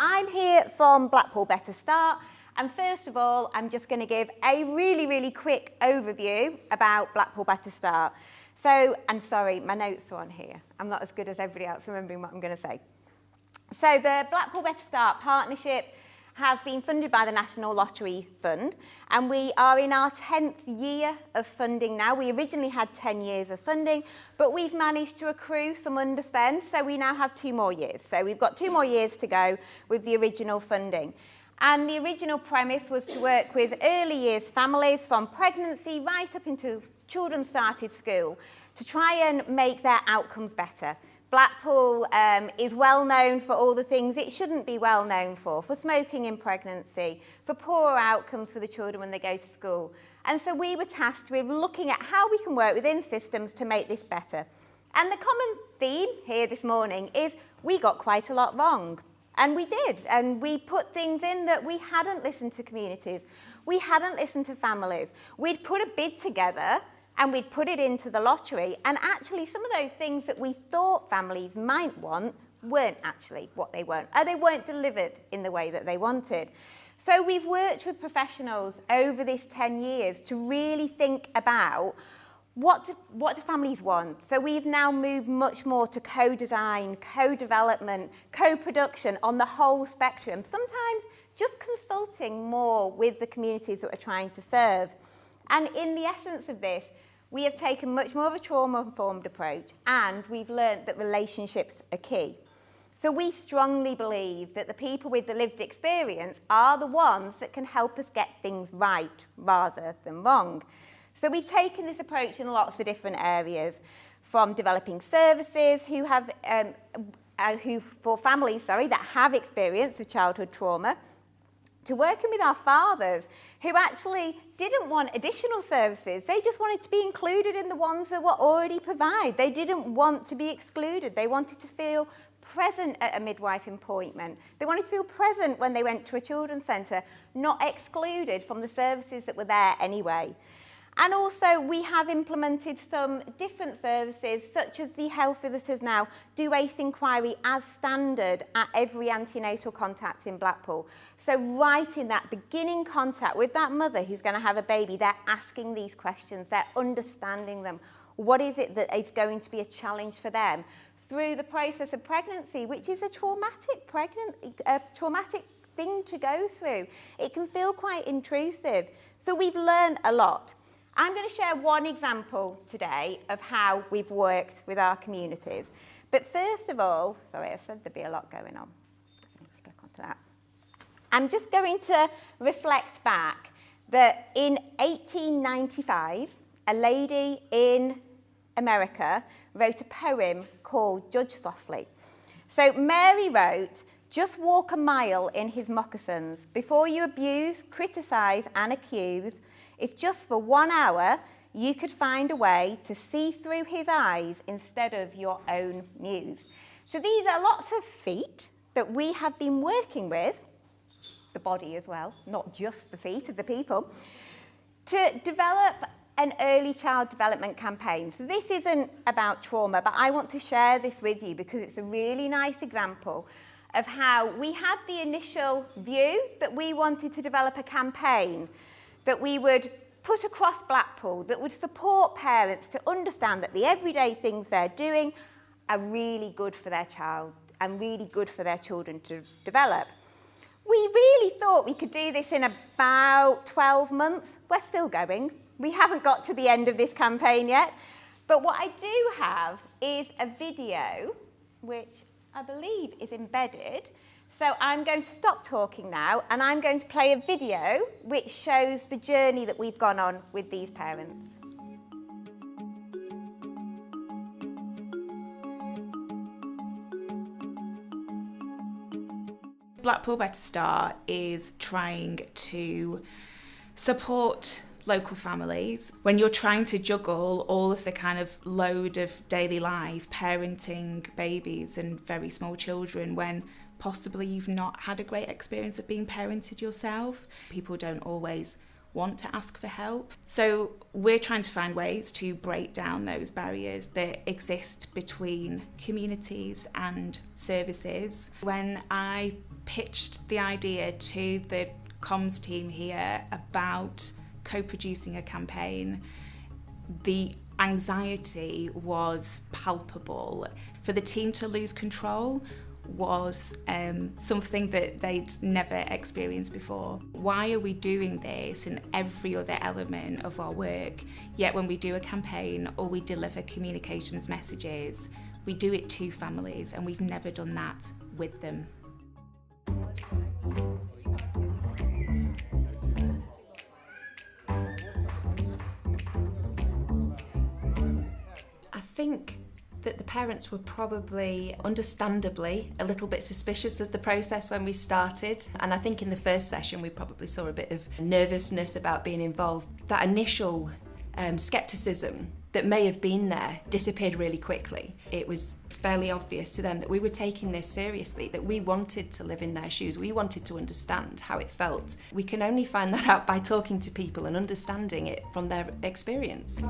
I'm here from Blackpool Better Start, and first of all, I'm just going to give a really quick overview about Blackpool Better Start. So, and sorry, my notes are on here. I'm not as good as everybody else remembering what I'm going to say. So the Blackpool Better Start partnership has been funded by the National Lottery Fund, and we are in our 10th year of funding now. We originally had 10 years of funding, but we've managed to accrue some underspend, so we now have 2 more years. So we've got 2 more years to go with the original funding. And the original premise was to work with early years families from pregnancy right up into children started school to try and make their outcomes better. Blackpool is well known for all the things it shouldn't be well known for smoking in pregnancy, for poor outcomes for the children when they go to school. And so we were tasked with looking at how we can work within systems to make this better. And the common theme here this morning is we got quite a lot wrong. And we did. And we put things in that we hadn't listened to communities. We hadn't listened to families. We'd put a bid together and we'd put it into the lottery, and actually some of those things that we thought families might want weren't actually what they weren't, or they weren't delivered in the way that they wanted. So we've worked with professionals over this 10 years to really think about what do families want. So we've now moved much more to co-design, co-development, co-production on the whole spectrum, sometimes just consulting more with the communities that we're trying to serve. And in the essence of this, we have taken much more of a trauma-informed approach, and we've learnt that relationships are key. So we strongly believe that the people with the lived experience are the ones that can help us get things right rather than wrong. So we've taken this approach in lots of different areas, from developing services for families that have experience of childhood trauma, to working with our fathers who actually didn't want additional services. They just wanted to be included in the ones that were already provided. They didn't want to be excluded. They wanted to feel present at a midwife appointment. They wanted to feel present when they went to a children's centre, not excluded from the services that were there anyway. And also we have implemented some different services, such as the health visitors now do ACE inquiry as standard at every antenatal contact in Blackpool. So right in that beginning contact with that mother who's going to have a baby, they're asking these questions, they're understanding them. What is it that is going to be a challenge for them through the process of pregnancy, which is a traumatic thing to go through. It can feel quite intrusive. So we've learned a lot. I'm going to share one example today of how we've worked with our communities. But first of all, sorry, I said there'd be a lot going on. I need to click onto that. I'm just going to reflect back that in 1895, a lady in America wrote a poem called Judge Softly. So Mary wrote, "Just walk a mile in his moccasins. Before you abuse, criticise and accuse, if just for 1 hour you could find a way to see through his eyes instead of your own muse." So these are lots of feet that we have been working with, the body as well, not just the feet of the people, to develop an early child development campaign. So this isn't about trauma, but I want to share this with you because it's a really nice example of how we had the initial view that we wanted to develop a campaign that we would put across Blackpool that would support parents to understand that the everyday things they're doing are really good for their child and really good for their children to develop. We really thought we could do this in about 12 months. We're still going. We haven't got to the end of this campaign yet. But what I do have is a video, which I believe is embedded. So I'm going to stop talking now, and I'm going to play a video which shows the journey that we've gone on with these parents. Blackpool Better Start is trying to support local families when you're trying to juggle all of the kind of load of daily life, parenting babies and very small children when possibly you've not had a great experience of being parented yourself. People don't always want to ask for help. So we're trying to find ways to break down those barriers that exist between communities and services. When I pitched the idea to the comms team here about co-producing a campaign, the anxiety was palpable. For the team to lose control was something that they'd never experienced before. Why are we doing this in every other element of our work, yet when we do a campaign or we deliver communications messages, we do it to families, and we've never done that with them. I think that the parents were probably, understandably, a little bit suspicious of the process when we started. And I think in the first session we probably saw a bit of nervousness about being involved. That initial scepticism that may have been there disappeared really quickly. It was fairly obvious to them that we were taking this seriously, that we wanted to live in their shoes, we wanted to understand how it felt. We can only find that out by talking to people and understanding it from their experience.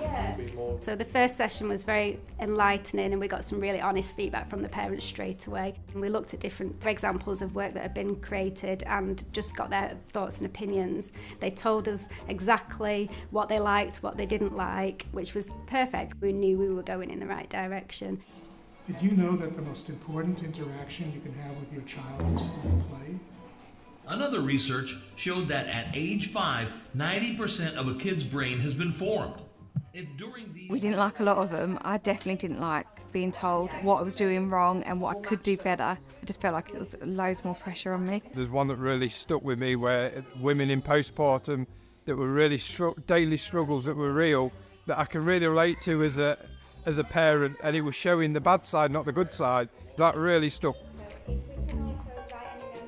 Yeah. So the first session was very enlightening, and we got some really honest feedback from the parents straight away. And we looked at different examples of work that had been created and just got their thoughts and opinions. They told us exactly what they liked, what they didn't like, which was perfect. We knew we were going in the right direction. Did you know that the most important interaction you can have with your child is through play? Another research showed that at age 5, 90% of a kid's brain has been formed. We didn't like a lot of them. I definitely didn't like being told what I was doing wrong and what I could do better. I just felt like it was loads more pressure on me. There's one that really stuck with me where women in postpartum that were really daily struggles that were real, that I can really relate to as a parent, and it was showing the bad side, not the good side. That really stuck.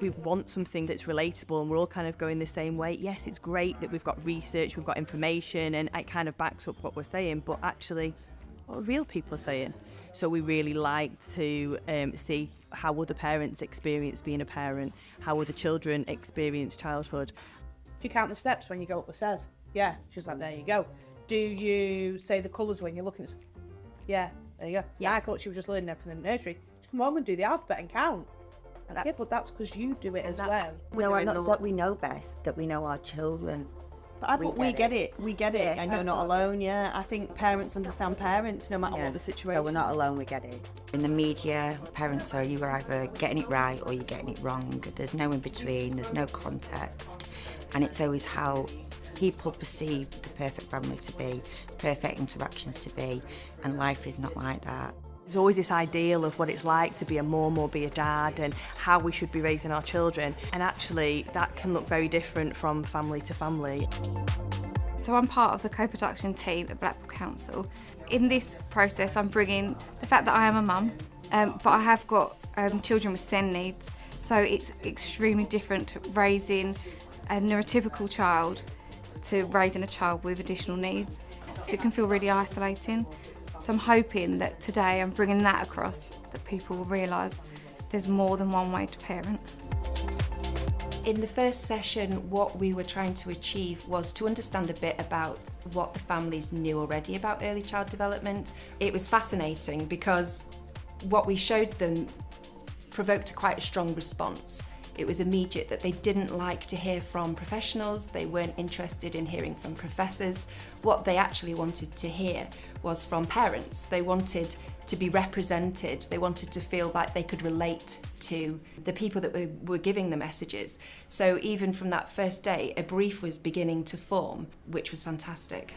We want something that's relatable and we're all kind of going the same way. Yes, it's great that we've got research, we've got information, and it kind of backs up what we're saying, but actually what real people are saying. So we really like to see how other parents experience being a parent, how other children experience childhood. Do you count the steps when you go up the stairs? Yeah, she's like, there you go. Do you say the colours when you're looking? Yeah, there you go. Yes. I thought she was just learning everything in the nursery. She come home and do the alphabet and count. Yeah, but that's because you do it as well. No, not that we know best, that we know our children. But we get it. We get it. And you're not alone, yeah. I think parents understand parents no matter what the situation. So we're not alone, we get it. In the media, parents are, you are either getting it right or you're getting it wrong. There's no in between, there's no context. And it's always how people perceive the perfect family to be, perfect interactions to be, and life is not like that. There's always this ideal of what it's like to be a mum or be a dad and how we should be raising our children. And actually, that can look very different from family to family. So I'm part of the co-production team at Blackpool Council. In this process, I'm bringing the fact that I am a mum, but I have got children with SEND needs. So it's extremely different to raising a neurotypical child to raising a child with additional needs. So it can feel really isolating. So I'm hoping that today I'm bringing that across, that people will realise there's more than one way to parent. In the first session, what we were trying to achieve was to understand a bit about what the families knew already about early child development. It was fascinating because what we showed them provoked quite a strong response. It was immediate that they didn't like to hear from professionals, they weren't interested in hearing from professors. What they actually wanted to hear was from parents. They wanted to be represented, they wanted to feel like they could relate to the people that were giving the messages. So even from that first day, a brief was beginning to form, which was fantastic.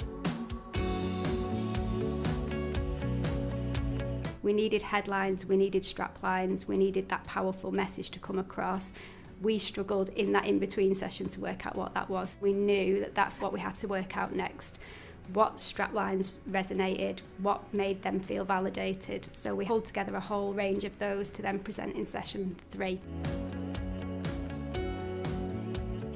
We needed headlines, we needed straplines, we needed that powerful message to come across. We struggled in that in-between session to work out what that was. We knew that that's what we had to work out next. What straplines resonated, what made them feel validated. So we pulled together a whole range of those to then present in session 3.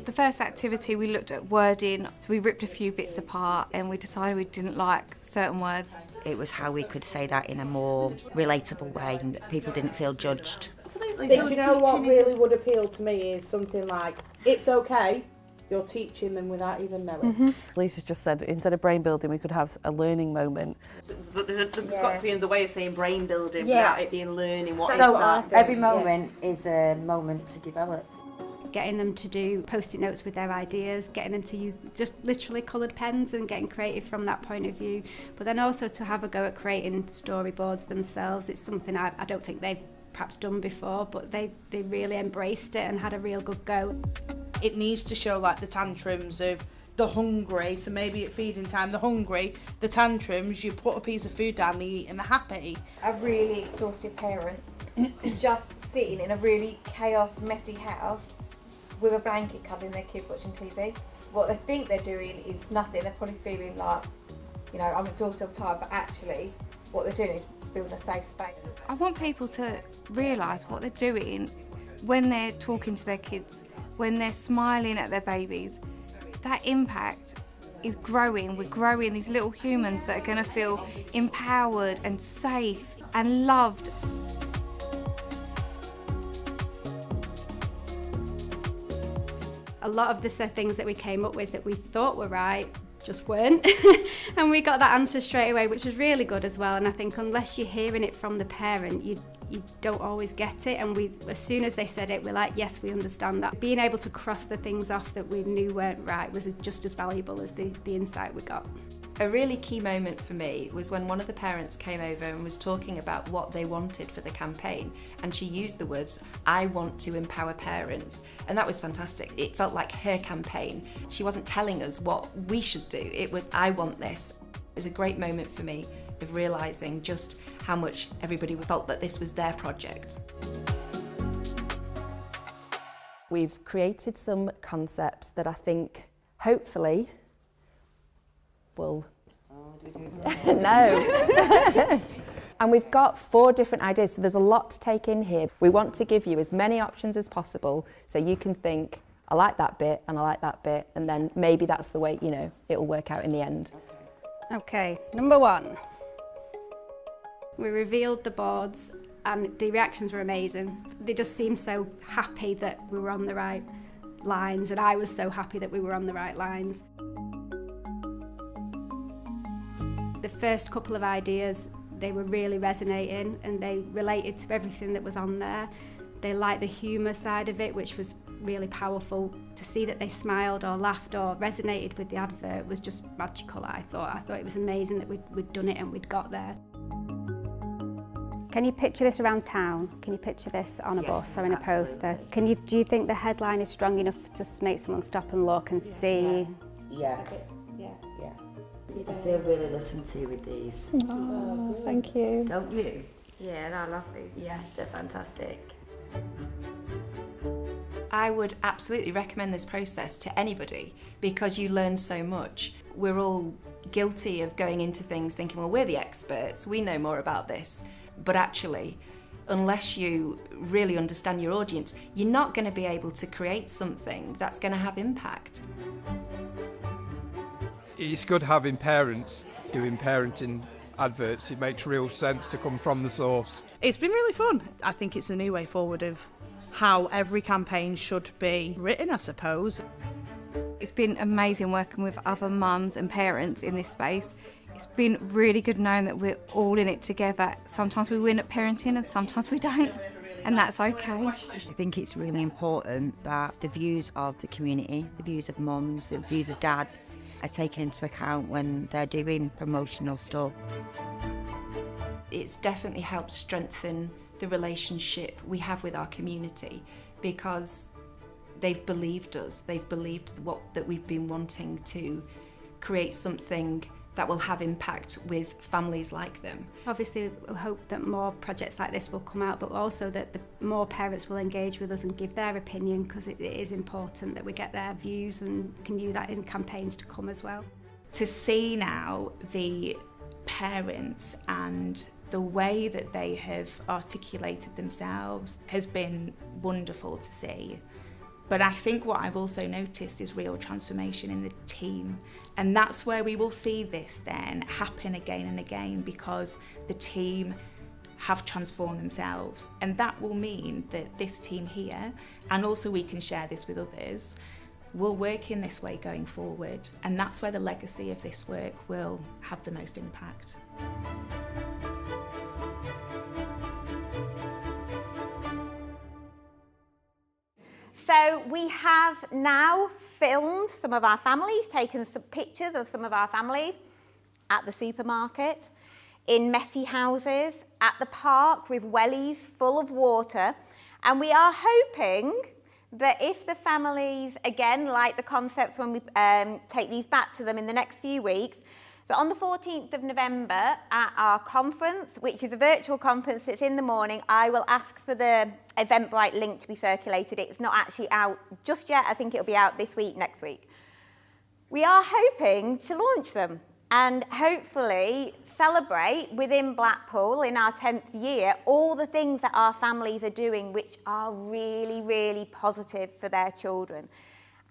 The first activity we looked at wording, so we ripped a few bits apart and we decided we didn't like certain words. It was how we could say that in a more relatable way and that people didn't feel judged. See, do you know what really would appeal to me is something like, it's okay You're teaching them without even knowing. Lisa just said, instead of brain building, we could have a learning moment. But there's got to be another way of saying brain building without it being learning. What is that? Every moment is a moment to develop. Getting them to do post-it notes with their ideas, getting them to use just literally coloured pens and getting creative from that point of view. But then also to have a go at creating storyboards themselves. It's something I don't think they've perhaps done before, but they really embraced it and had a real good go. It needs to show like the tantrums of the hungry, so maybe at feeding time, the hungry, the tantrums, you put a piece of food down, they eat and they're happy. A really exhausted parent just sitting in a really chaos, messy house with a blanket covering their kid watching TV. What they think they're doing is nothing. They're probably feeling like, you know, I'm exhausted, I'm tired, but actually what they're doing is building a safe space. I want people to realise what they're doing when they're talking to their kids, when they're smiling at their babies. That impact is growing. We're growing these little humans that are going to feel empowered and safe and loved. A lot of the things that we came up with that we thought were right just weren't. And we got that answer straight away, which was really good as well. And I think unless you're hearing it from the parent, you don't always get it. And as soon as they said it, we're like, yes, we understand that. Being able to cross the things off that we knew weren't right was just as valuable as the insight we got. A really key moment for me was when one of the parents came over and was talking about what they wanted for the campaign, and she used the words, "I want to empower parents," and that was fantastic. It felt like her campaign. She wasn't telling us what we should do, it was, "I want this." It was a great moment for me of realising just how much everybody felt that this was their project. We've created some concepts that I think hopefully will... No. And we've got 4 different ideas, so there's a lot to take in here. We want to give you as many options as possible so you can think, I like that bit and I like that bit, and then maybe that's the way, you know, it'll work out in the end. Okay, number 1. We revealed the boards and the reactions were amazing. They just seemed so happy that we were on the right lines, and I was so happy that we were on the right lines. The first couple of ideas, they were really resonating and they related to everything that was on there. They liked the humour side of it, which was really powerful. To see that they smiled or laughed or resonated with the advert was just magical, I thought. I thought it was amazing that we'd done it and we'd got there. Can you picture this around town? Can you picture this on a bus or in a poster? Do you think the headline is strong enough to just make someone stop and look and see? Yeah. I feel really listened to with these. Oh, thank you. Don't you? Yeah, and I love these. Yeah, they're fantastic. I would absolutely recommend this process to anybody because you learn so much. We're all guilty of going into things thinking, well, we're the experts, we know more about this. But actually, unless you really understand your audience, you're not going to be able to create something that's going to have impact. It's good having parents doing parenting adverts. It makes real sense to come from the source. It's been really fun. I think it's a new way forward of how every campaign should be written, I suppose. It's been amazing working with other mums and parents in this space. It's been really good knowing that we're all in it together. Sometimes we win at parenting and sometimes we don't, and that's okay. I think it's really important that the views of the community, the views of mums, the views of dads are taken into account when they're doing promotional stuff. It's definitely helped strengthen the relationship we have with our community because they've believed us, they've believed that we've been wanting to create something that will have impact with families like them. Obviously, we hope that more projects like this will come out, but also that more parents will engage with us and give their opinion, because it is important that we get their views and can use that in campaigns to come as well. To see now the parents and the way that they have articulated themselves has been wonderful to see. But I think what I've also noticed is real transformation in the team. And that's where we will see this then happen again and again, because the team have transformed themselves. And that will mean that this team here, and also we can share this with others, we'll work in this way going forward, and that's where the legacy of this work will have the most impact. So we have now filmed some of our families, taken some pictures of some of our families at the supermarket, in messy houses, at the park with wellies full of water. And we are hoping that if the families, again, like the concepts when we take these back to them in the next few weeks, so on the 14th of November at our conference, which is a virtual conference that's in the morning, I will ask for the Eventbrite link to be circulated. It's not actually out just yet. I think it'll be out this week, next week. We are hoping to launch them and hopefully celebrate within Blackpool in our 10th year all the things that our families are doing which are really, really positive for their children.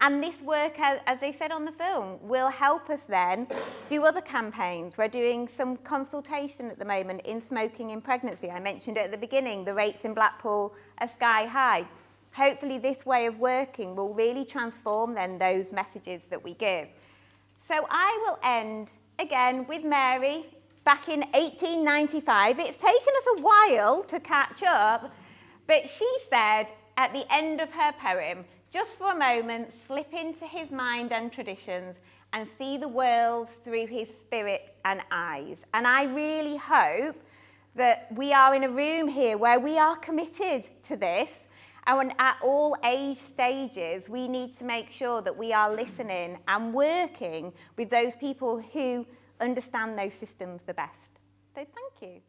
And this work, as they said on the film, will help us then do other campaigns. We're doing some consultation at the moment in smoking in pregnancy. I mentioned it at the beginning, the rates in Blackpool are sky high. Hopefully this way of working will really transform then those messages that we give. So I will end again with Mary back in 1895. It's taken us a while to catch up, but she said at the end of her poem, just for a moment, slip into his mind and traditions and see the world through his spirit and eyes. And I really hope that we are in a room here where we are committed to this, and at all age stages, we need to make sure that we are listening and working with those people who understand those systems the best. So thank you.